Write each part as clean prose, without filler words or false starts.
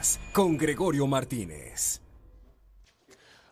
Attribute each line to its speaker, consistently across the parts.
Speaker 1: Noticias con Gregorio Martínez.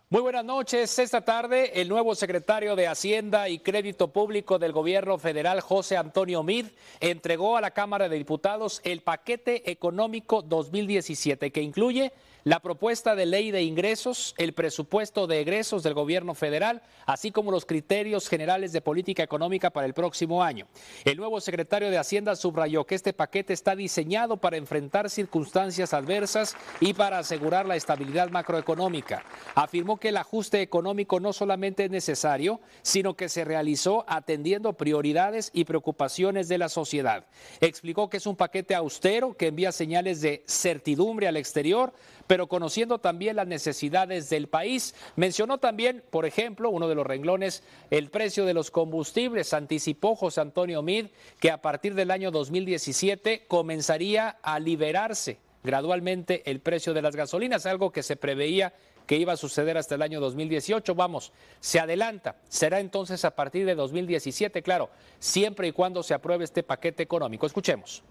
Speaker 2: Muy buenas noches. Esta tarde, el nuevo secretario de Hacienda y Crédito Público del Gobierno Federal, José Antonio Meade, entregó a la Cámara de Diputados el paquete económico 2017, que incluye la propuesta de ley de ingresos, el presupuesto de egresos del Gobierno Federal, así como los criterios generales de política económica para el próximo año. El nuevo secretario de Hacienda subrayó que este paquete está diseñado para enfrentar circunstancias adversas y para asegurar la estabilidad macroeconómica. Afirmó que el ajuste económico no solamente es necesario, sino que se realizó atendiendo prioridades y preocupaciones de la sociedad. Explicó que es un paquete austero que envía señales de certidumbre al exterior, pero conociendo también las necesidades del país. Mencionó también, por ejemplo, uno de los renglones, el precio de los combustibles. Anticipó José Antonio Meade que a partir del año 2017 comenzaría a liberarse gradualmente el precio de las gasolinas, algo que se preveía que iba a suceder hasta el año 2018. Vamos, se adelanta. Será entonces a partir de 2017, claro, siempre y cuando se apruebe este paquete económico. Escuchemos.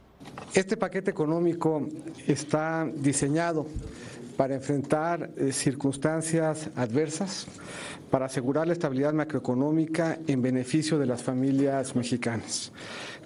Speaker 3: Este paquete económico está diseñado para enfrentar circunstancias adversas, para asegurar la estabilidad macroeconómica en beneficio de las familias mexicanas.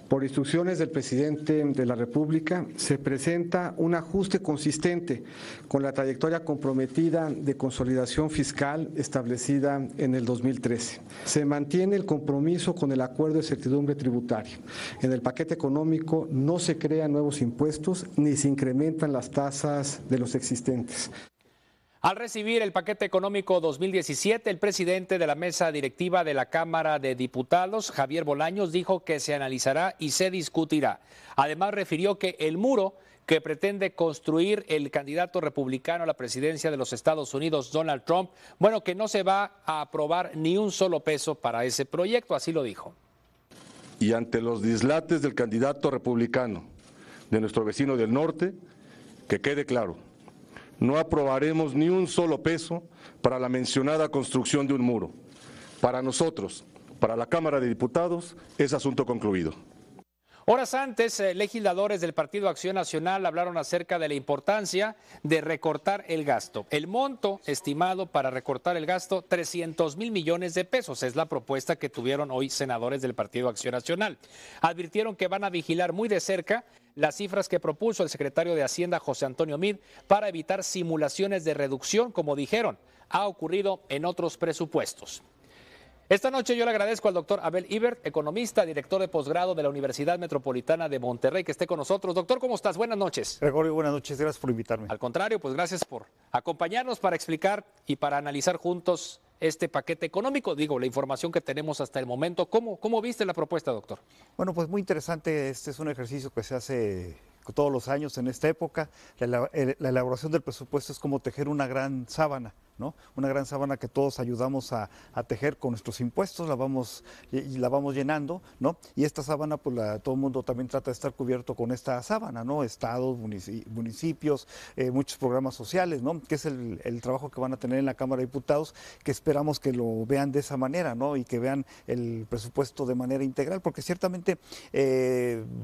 Speaker 3: Por instrucciones del presidente de la República, se presenta un ajuste consistente con la trayectoria comprometida de consolidación fiscal establecida en el 2013. Se mantiene el compromiso con el acuerdo de certidumbre tributaria. En el paquete económico no se crean nuevos impuestos ni se incrementan las tasas de los existentes.
Speaker 2: Al recibir el paquete económico 2017, el presidente de la mesa directiva de la Cámara de Diputados, Javier Bolaños, dijo que se analizará y se discutirá. Además, refirió que el muro que pretende construir el candidato republicano a la presidencia de los Estados Unidos, Donald Trump, bueno, que no se va a aprobar ni un solo peso para ese proyecto, así lo dijo.
Speaker 4: Y ante los dislates del candidato republicano de nuestro vecino del norte, que quede claro, no aprobaremos ni un solo peso para la mencionada construcción de un muro. Para nosotros, para la Cámara de Diputados, es asunto concluido.
Speaker 2: Horas antes, legisladores del Partido Acción Nacional hablaron acerca de la importancia de recortar el gasto. El monto estimado para recortar el gasto, 300,000 millones de pesos, es la propuesta que tuvieron hoy senadores del Partido Acción Nacional. Advirtieron que van a vigilar muy de cerca las cifras que propuso el secretario de Hacienda, José Antonio Meade, para evitar simulaciones de reducción, como dijeron, ha ocurrido en otros presupuestos. Esta noche yo le agradezco al doctor Abel Ibert, economista, director de posgrado de la Universidad Metropolitana de Monterrey, que esté con nosotros. Doctor, ¿cómo estás? Buenas noches.
Speaker 5: Gregorio, buenas noches. Gracias por invitarme.
Speaker 2: Al contrario, pues gracias por acompañarnos para explicar y para analizar juntos este paquete económico. Digo, la información que tenemos hasta el momento. ¿Cómo viste la propuesta, doctor?
Speaker 5: Bueno, pues muy interesante. Este es un ejercicio que se hace todos los años en esta época. La elaboración del presupuesto es como tejer una gran sábana, ¿no? Una gran sábana que todos ayudamos a tejer con nuestros impuestos, la vamos llenando, ¿no? Y esta sábana, pues todo el mundo también trata de estar cubierto con esta sábana, ¿no? Estados, municipios, muchos programas sociales, ¿no? Que es el trabajo que van a tener en la Cámara de Diputados, que esperamos que lo vean de esa manera, ¿no? Y que vean el presupuesto de manera integral, porque ciertamente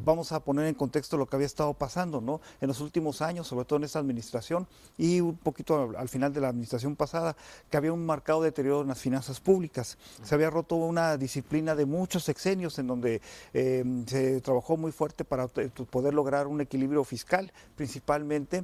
Speaker 5: vamos a poner en contexto lo que había estado pasando, ¿no? En los últimos años, sobre todo en esta administración y un poquito al final de la administración pasada, que había un marcado deterioro en las finanzas públicas. Se había roto una disciplina de muchos sexenios en donde se trabajó muy fuerte para poder lograr un equilibrio fiscal, principalmente,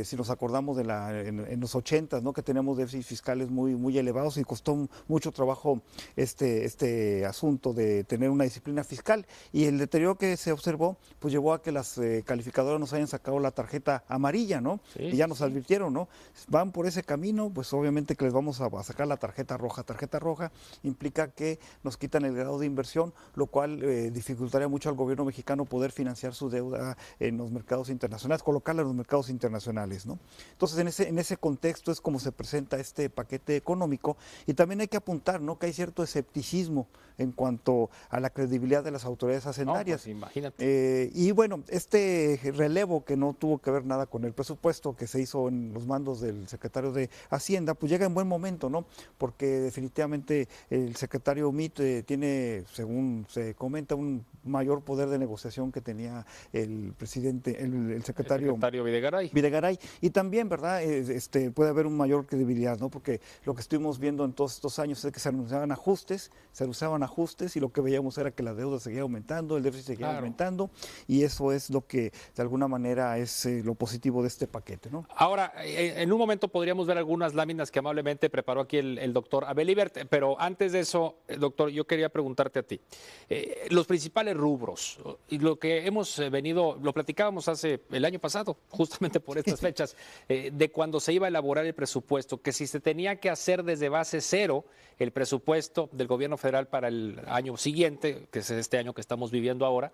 Speaker 5: si nos acordamos en los 80, ¿no? Que tenemos déficits fiscales muy elevados y costó mucho trabajo este asunto de tener una disciplina fiscal, y el deterioro que se observó pues llevó a que las calificadoras nos hayan sacado la tarjeta amarilla, ¿no? Sí, y ya nos advirtieron, ¿no? Van por ese camino, pues obviamente que les vamos a sacar la tarjeta roja. Tarjeta roja implica que nos quitan el grado de inversión, lo cual dificultaría mucho al gobierno mexicano poder financiar su deuda en los mercados internacionales, colocarla en los mercados internacionales, ¿no? Entonces, en ese contexto es como se presenta este paquete económico, y también hay que apuntar, ¿no? Que hay cierto escepticismo en cuanto a la credibilidad de las autoridades hacendarias.
Speaker 2: No, pues imagínate.
Speaker 5: Y bueno, relevo que no tuvo que ver nada con el presupuesto que se hizo en los mandos del secretario de Hacienda, Hacienda, pues llega en buen momento, ¿no? Porque definitivamente el secretario Meade tiene, según se comenta, un mayor poder de negociación que tenía el presidente, el secretario Videgaray. Y también, ¿verdad? Puede haber una mayor credibilidad, ¿no? Porque lo que estuvimos viendo en todos estos años es que se anunciaban ajustes y lo que veíamos era que la deuda seguía aumentando, el déficit seguía aumentando, y eso es lo que de alguna manera es lo positivo de este paquete, ¿no?
Speaker 2: Ahora, en un momento podríamos ver algunas láminas que amablemente preparó aquí el doctor Abel Ibert, pero antes de eso, doctor, yo quería preguntarte a ti. Los principales rubros, y lo que hemos venido, lo platicábamos el año pasado, justamente por estas fechas, de cuando se iba a elaborar el presupuesto, que si se tenía que hacer desde base cero el presupuesto del gobierno federal para el año siguiente, que es este año que estamos viviendo ahora,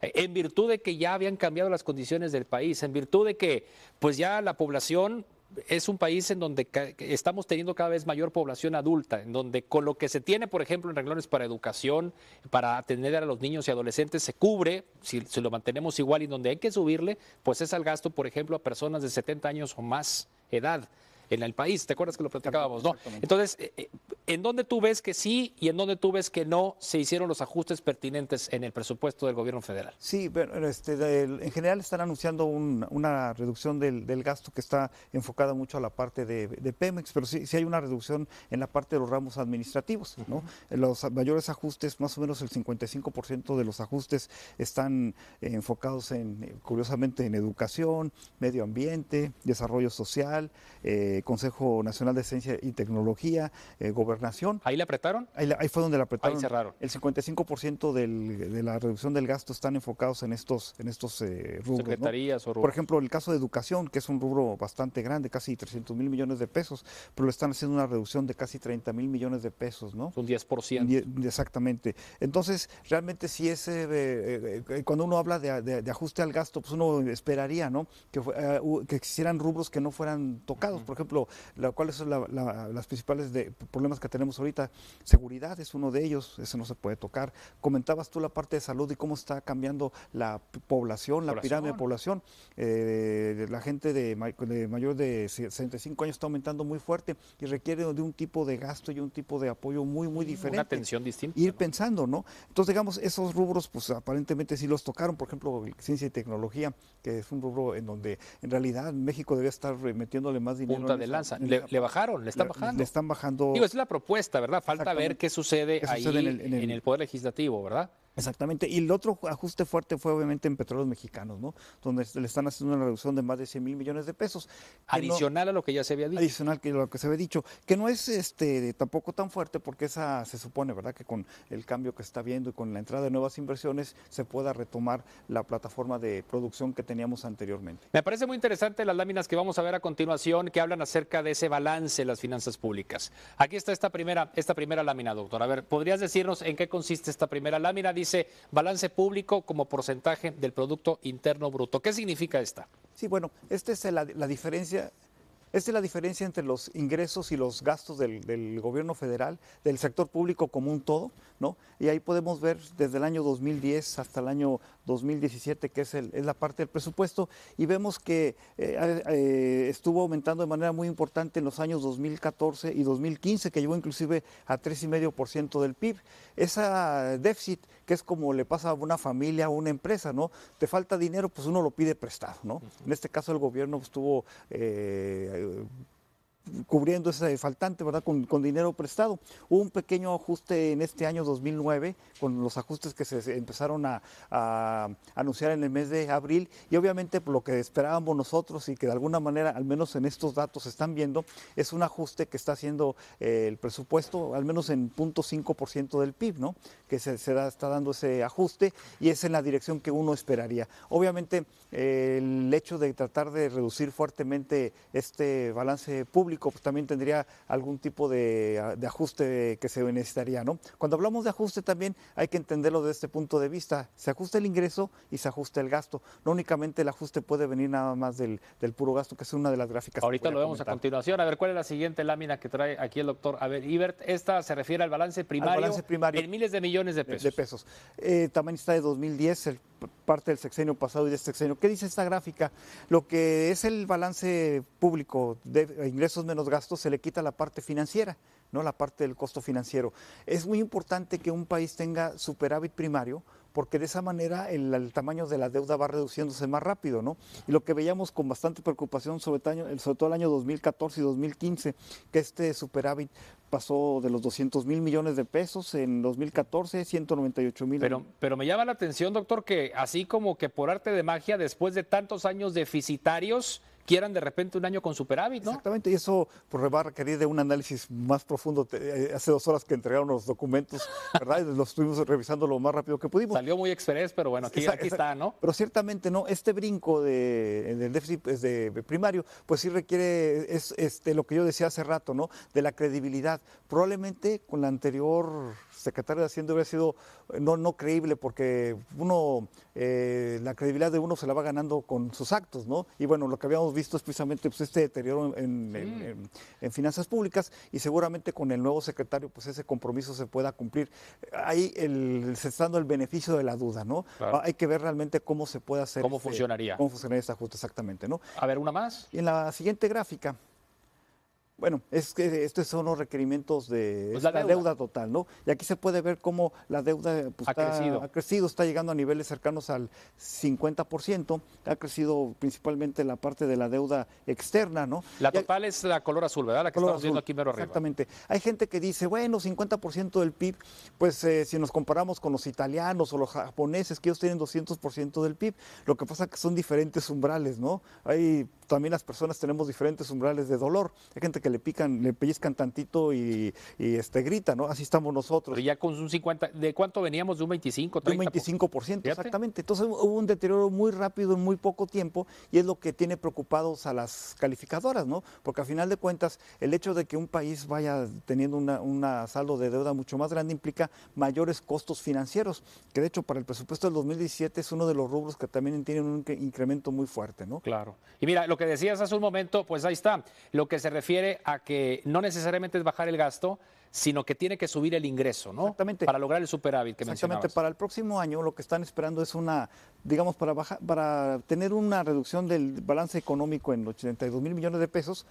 Speaker 2: en virtud de que ya habían cambiado las condiciones del país, en virtud de que pues ya la población es un país en donde estamos teniendo cada vez mayor población adulta, en donde con lo que se tiene, por ejemplo, en renglones para educación, para atender a los niños y adolescentes, se cubre, si lo mantenemos igual, y donde hay que subirle, pues es al gasto, por ejemplo, a personas de 70 años o más edad en el país. ¿Te acuerdas que lo platicábamos, no? Entonces, ¿en dónde tú ves que sí y en dónde tú ves que no se hicieron los ajustes pertinentes en el presupuesto del gobierno federal?
Speaker 5: Sí, pero en general están anunciando una reducción del gasto que está enfocada mucho a la parte de Pemex, pero sí hay una reducción en la parte de los ramos administrativos, ¿no? Los mayores ajustes, más o menos el 55% de los ajustes están enfocados curiosamente, en educación, medio ambiente, desarrollo social, Consejo Nacional de Ciencia y Tecnología, Gobernación.
Speaker 2: ¿Ahí le apretaron?
Speaker 5: Ahí fue donde le apretaron.
Speaker 2: Ahí cerraron.
Speaker 5: El 55% de la reducción del gasto están enfocados en estos rubros.
Speaker 2: Secretarías,
Speaker 5: ¿no?
Speaker 2: o rubros.
Speaker 5: Por ejemplo, el caso de educación, que es un rubro bastante grande, casi 300,000 millones de pesos, pero le están haciendo una reducción de casi 30,000 millones de pesos, ¿no?
Speaker 2: Un 10%.
Speaker 5: Exactamente. Entonces, realmente sí es, cuando uno habla de ajuste al gasto, pues uno esperaría, ¿no? Que existieran rubros que no fueran tocados. Por ejemplo, ¿cuáles son las principales problemas que tenemos ahorita? Seguridad es uno de ellos, eso no se puede tocar. Comentabas tú la parte de salud y cómo está cambiando la población, la pirámide de población. La gente de mayor de 65 años está aumentando muy fuerte y requiere de un tipo de gasto y un tipo de apoyo muy diferente.
Speaker 2: Una atención distinta.
Speaker 5: Ir pensando, ¿no? Entonces, digamos, esos rubros, pues aparentemente sí los tocaron. Por ejemplo, ciencia y tecnología, que es un rubro en donde en realidad México debe estar metiéndole más dinero.
Speaker 2: Punta de lanza. Le bajaron, le están bajando.
Speaker 5: Le están bajando.
Speaker 2: Digo, es la propuesta, ¿verdad? Falta ver qué sucede ahí en el Poder Legislativo, ¿verdad?
Speaker 5: Exactamente. Y el otro ajuste fuerte fue obviamente en Petróleos Mexicanos, ¿no? Donde le están haciendo una reducción de más de 100,000 millones de pesos.
Speaker 2: Adicional a lo que ya se había dicho.
Speaker 5: Adicional que lo que se había dicho. Que no es tampoco tan fuerte porque esa se supone, ¿verdad? Que con el cambio que está viendo y con la entrada de nuevas inversiones se pueda retomar la plataforma de producción que teníamos anteriormente.
Speaker 2: Me parece muy interesante las láminas que vamos a ver a continuación que hablan acerca de ese balance de las finanzas públicas. Aquí está esta primera lámina, doctor. A ver, ¿podrías decirnos en qué consiste esta primera lámina? Dice balance público como porcentaje del Producto Interno Bruto. ¿Qué significa esta?
Speaker 5: Sí, bueno, esta es la diferencia. Esta es la diferencia entre los ingresos y los gastos del gobierno federal, del sector público como un todo, ¿no? Y ahí podemos ver desde el año 2010 hasta el año 2017, que es la parte del presupuesto, y vemos que estuvo aumentando de manera muy importante en los años 2014 y 2015, que llegó inclusive a 3,5% del PIB. Ese déficit, que es como le pasa a una familia, a una empresa, ¿no? Te falta dinero, pues uno lo pide prestado, ¿no? En este caso el gobierno estuvo cubriendo ese faltante, ¿verdad? Con dinero prestado. Hubo un pequeño ajuste en este año 2009 con los ajustes que se empezaron a anunciar en el mes de abril y obviamente por lo que esperábamos nosotros y que de alguna manera, al menos en estos datos se están viendo, es un ajuste que está haciendo el presupuesto, al menos en 0.5% del PIB, ¿no? Que está dando ese ajuste y es en la dirección que uno esperaría. Obviamente el hecho de tratar de reducir fuertemente este balance público pues también tendría algún tipo de ajuste que se necesitaría, ¿no? Cuando hablamos de ajuste también hay que entenderlo desde este punto de vista. Se ajusta el ingreso y se ajusta el gasto. No únicamente el ajuste puede venir nada más del puro gasto, que es una de las gráficas.
Speaker 2: Ahorita lo vemos a continuación. A ver, ¿cuál es la siguiente lámina que trae aquí el doctor Abel Ibert? Esta se refiere al balance primario, en miles de millones de pesos.
Speaker 5: También está de 2010, parte del sexenio pasado y de este sexenio. ¿Qué dice esta gráfica? Lo que es el balance público de ingresos menos gastos se le quita la parte financiera, ¿no? La parte del costo financiero. Es muy importante que un país tenga superávit primario, porque de esa manera el tamaño de la deuda va reduciéndose más rápido, ¿no? Y lo que veíamos con bastante preocupación, sobre todo el año 2014 y 2015, que este superávit pasó de los 200,000 millones de pesos en 2014, 198,000.
Speaker 2: Pero me llama la atención, doctor, que así como que por arte de magia, después de tantos años deficitarios, quieran de repente un año con superávit, ¿no?
Speaker 5: Exactamente, y eso pues, va a requerir de un análisis más profundo. Hace 2 horas que entregaron los documentos, ¿verdad? Los estuvimos revisando lo más rápido que pudimos.
Speaker 2: Salió muy express, pero bueno, aquí está, ¿no?
Speaker 5: Pero ciertamente no, este brinco del déficit de primario, pues sí requiere, lo que yo decía hace rato, ¿no? De la credibilidad. Probablemente con la anterior secretario de Hacienda hubiera sido no creíble, porque la credibilidad de uno se la va ganando con sus actos, ¿no? Y bueno, lo que habíamos visto es precisamente pues, este deterioro en finanzas públicas, y seguramente con el nuevo secretario pues ese compromiso se pueda cumplir. Ahí se está dando el beneficio de la duda, ¿no?
Speaker 2: Claro.
Speaker 5: Hay que ver realmente cómo se puede hacer.
Speaker 2: ¿Cómo funcionaría?
Speaker 5: Cómo funcionaría este ajuste exactamente, ¿no?
Speaker 2: A ver, una más.
Speaker 5: Y en la siguiente gráfica, bueno, es que estos son los requerimientos de
Speaker 2: Pues
Speaker 5: la
Speaker 2: la
Speaker 5: deuda total, ¿no? Y aquí se puede ver cómo la deuda pues, ha crecido, está llegando a niveles cercanos al 50%, ha crecido principalmente la parte de la deuda externa, ¿no?
Speaker 2: La total es la color azul, ¿verdad? La que estamos viendo aquí mero arriba.
Speaker 5: Exactamente. Hay gente que dice, bueno, 50% del PIB, pues si nos comparamos con los italianos o los japoneses, que ellos tienen 200% del PIB, lo que pasa es que son diferentes umbrales, ¿no? También las personas tenemos diferentes umbrales de dolor. Hay gente que le pellizcan tantito y grita, ¿no? Así estamos nosotros.
Speaker 2: Pero ya con un 50, ¿de cuánto veníamos? ¿De un 25, 30?
Speaker 5: De un 25%,
Speaker 2: Fíjate.
Speaker 5: exactamente. Entonces hubo un deterioro muy rápido en muy poco tiempo, y es lo que tiene preocupados a las calificadoras, ¿no? Porque al final de cuentas, el hecho de que un país vaya teniendo una saldo de deuda mucho más grande implica mayores costos financieros, que de hecho para el presupuesto del 2017 es uno de los rubros que también tienen un incremento muy fuerte, ¿no?
Speaker 2: Claro. Y mira, lo que decías hace un momento, pues ahí está. Lo que se refiere a que no necesariamente es bajar el gasto, sino que tiene que subir el ingreso, ¿no?
Speaker 5: Exactamente.
Speaker 2: Para lograr el superávit que mencionabas.
Speaker 5: Exactamente. Para el próximo año lo que están esperando es para tener una reducción del balance económico en 82,000 millones de pesos.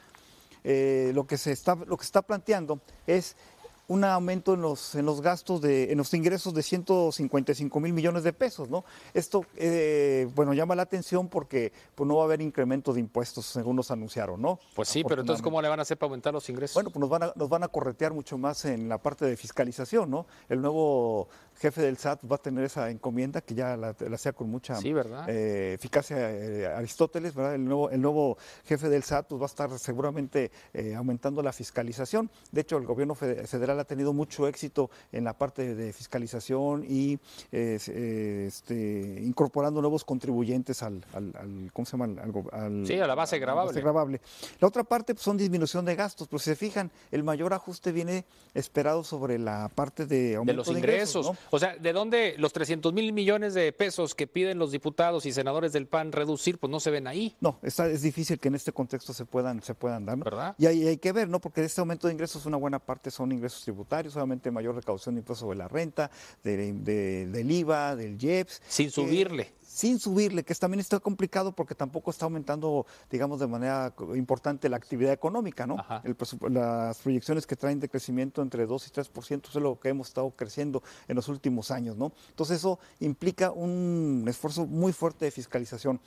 Speaker 5: Lo que se está planteando es un aumento en los gastos, en los ingresos de 155,000 millones de pesos, ¿no? Esto, llama la atención porque pues, no va a haber incremento de impuestos, según nos anunciaron, ¿no?
Speaker 2: Pues sí, pero entonces, ¿cómo le van a hacer para aumentar los ingresos?
Speaker 5: Bueno, pues nos van a corretear mucho más en la parte de fiscalización, ¿no? El nuevo jefe del SAT va a tener esa encomienda que ya la hacía con mucha eficacia Aristóteles, ¿verdad? El nuevo jefe del SAT pues, va a estar seguramente aumentando la fiscalización. De hecho, el gobierno federal ha tenido mucho éxito en la parte de fiscalización y incorporando nuevos contribuyentes ¿cómo se llama?
Speaker 2: Sí, a la base gravable.
Speaker 5: La otra parte pues, son disminución de gastos, pero si se fijan, el mayor ajuste viene esperado sobre la parte de aumento
Speaker 2: de los ingresos,
Speaker 5: ¿no?
Speaker 2: O sea, ¿de dónde los 300,000 millones de pesos que piden los diputados y senadores del PAN reducir, pues no se ven ahí?
Speaker 5: No, es difícil que en este contexto se puedan dar, ¿no?
Speaker 2: ¿Verdad?
Speaker 5: Y hay que ver, ¿no? Porque de este aumento de ingresos una buena parte son ingresos tributarios, obviamente mayor recaudación de impuestos sobre la renta, del IVA, del IEPS.
Speaker 2: Sin subirle.
Speaker 5: Que también está complicado porque tampoco está aumentando, digamos, de manera importante la actividad económica, ¿no? Las proyecciones que traen de crecimiento entre 2 y 3% es lo que hemos estado creciendo en los últimos años, ¿no? Entonces eso implica un esfuerzo muy fuerte de fiscalización.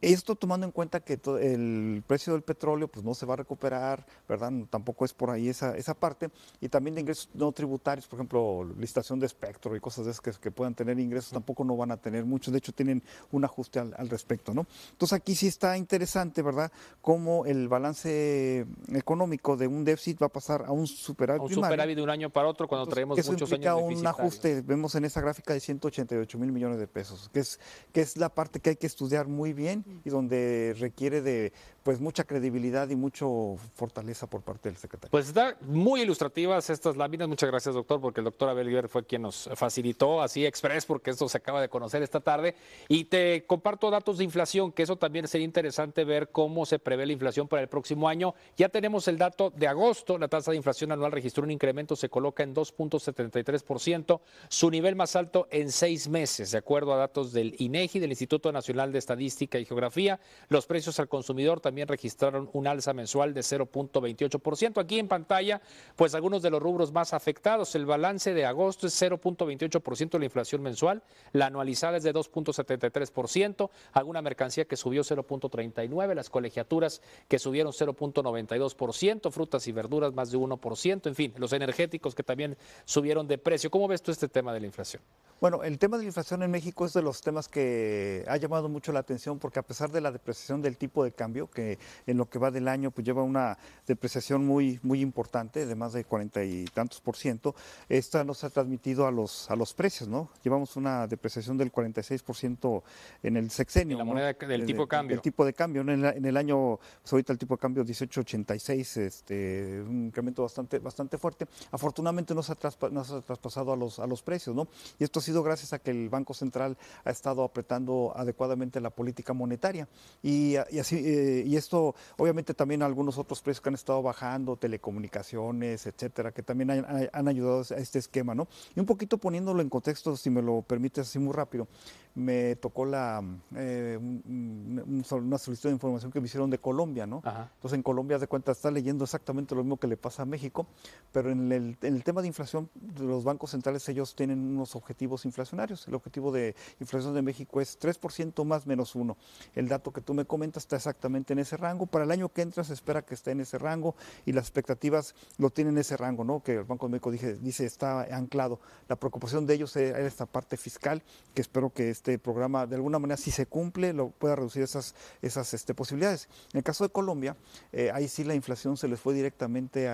Speaker 5: Esto tomando en cuenta que el precio del petróleo pues no se va a recuperar, ¿verdad? Tampoco es por ahí esa parte. Y también de ingresos no tributarios, por ejemplo, licitación de espectro y cosas de esas que puedan tener ingresos, tampoco no van a tener muchos. De hecho, tienen un ajuste al respecto, ¿no? Entonces aquí sí está interesante, ¿verdad? Cómo el balance económico de un déficit va a pasar a un superávit primario.
Speaker 2: Un superávit de un año para otro cuando traemos muchos años deficitarios.
Speaker 5: Un ajuste, vemos en esa gráfica de 188,000 millones de pesos, que es la parte que hay que estudiar muy bien y donde requiere de pues mucha credibilidad y mucha fortaleza por parte del secretario.
Speaker 2: Pues está muy ilustrativas estas láminas. Muchas gracias, doctor, porque el doctor Abel Guibert fue quien nos facilitó así express, porque esto se acaba de conocer esta tarde. Y te comparto datos de inflación, que eso también sería interesante ver cómo se prevé la inflación para el próximo año. Ya tenemos el dato de agosto. La tasa de inflación anual registró un incremento, se coloca en 2.73%, su nivel más alto en 6 meses, de acuerdo a datos del INEGI, del Instituto Nacional de Estadística y Geografía. Los precios al consumidor también registraron un alza mensual de 0.28%. Aquí en pantalla, pues algunos de los rubros más afectados. El balance de agosto es 0.28% de la inflación mensual, la anualizada es de 2.73%, alguna mercancía que subió 0.39%, las colegiaturas que subieron 0.92%, frutas y verduras más de 1%, en fin, los energéticos que también subieron de precio. ¿Cómo ves tú este tema de la inflación?
Speaker 5: Bueno, el tema de la inflación en México es de los temas que ha llamado mucho la atención porque a pesar de la depreciación del tipo de cambio, que en lo que va del año pues lleva una depreciación muy importante, de más de 40 y tantos %, esta no se ha transmitido a los precios, ¿no? Llevamos una depreciación del 46% en el sexenio.
Speaker 2: En la moneda del tipo de cambio.
Speaker 5: El tipo de cambio, ¿no? En el año, pues ahorita el tipo de cambio 18.86, un incremento bastante fuerte. Afortunadamente no se ha traspasado a los precios, ¿no? Y esto ha sido gracias a que el Banco Central ha estado apretando adecuadamente la política monetaria. Y esto, obviamente, también algunos otros precios que han estado bajando, telecomunicaciones, etcétera, que también han ayudado a este esquema, ¿no? Y un poquito poniéndolo en contexto, si me lo permites así muy rápido, me tocó una solicitud de información que me hicieron de Colombia, ¿no?
Speaker 2: Ajá.
Speaker 5: Entonces, en Colombia, de cuenta, está leyendo exactamente lo mismo que le pasa a México, pero en el tema de inflación, los bancos centrales, ellos tienen unos objetivos inflacionarios. El objetivo de inflación de México es 3% más menos 1. El dato que tú me comentas está exactamente en ese rango. Para el año que entra se espera que esté en ese rango y las expectativas lo tienen en ese rango, ¿no? Que el Banco de México dice está anclado. La preocupación de ellos es esta parte fiscal, que espero que este programa de alguna manera, si se cumple, lo pueda reducir esas posibilidades. En el caso de Colombia, ahí sí la inflación se les fue directamente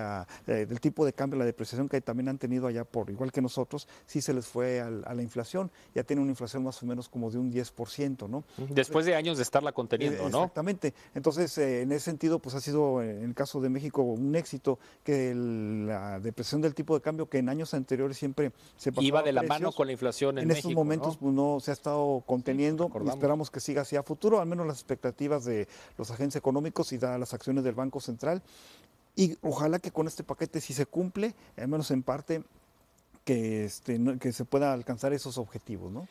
Speaker 5: del tipo de cambio, la depreciación que también han tenido allá, por igual que nosotros, sí se les fue a la inflación. Ya tiene una inflación más o menos como de un 10%, ¿no?
Speaker 2: Después de años de estarla conteniendo, ¿no?
Speaker 5: Exactamente. Entonces, en ese sentido, pues ha sido, en el caso de México, un éxito que la depresión del tipo de cambio, que en años anteriores siempre se pasaba
Speaker 2: iba de la
Speaker 5: precios,
Speaker 2: mano con la inflación en México,
Speaker 5: estos momentos,
Speaker 2: ¿no?
Speaker 5: Pues no se ha estado conteniendo, y esperamos que siga así a futuro, al menos las expectativas de los agentes económicos y dadas las acciones del Banco Central. Y ojalá que con este paquete, si se cumple, al menos en parte, que se pueda alcanzar esos objetivos, ¿no?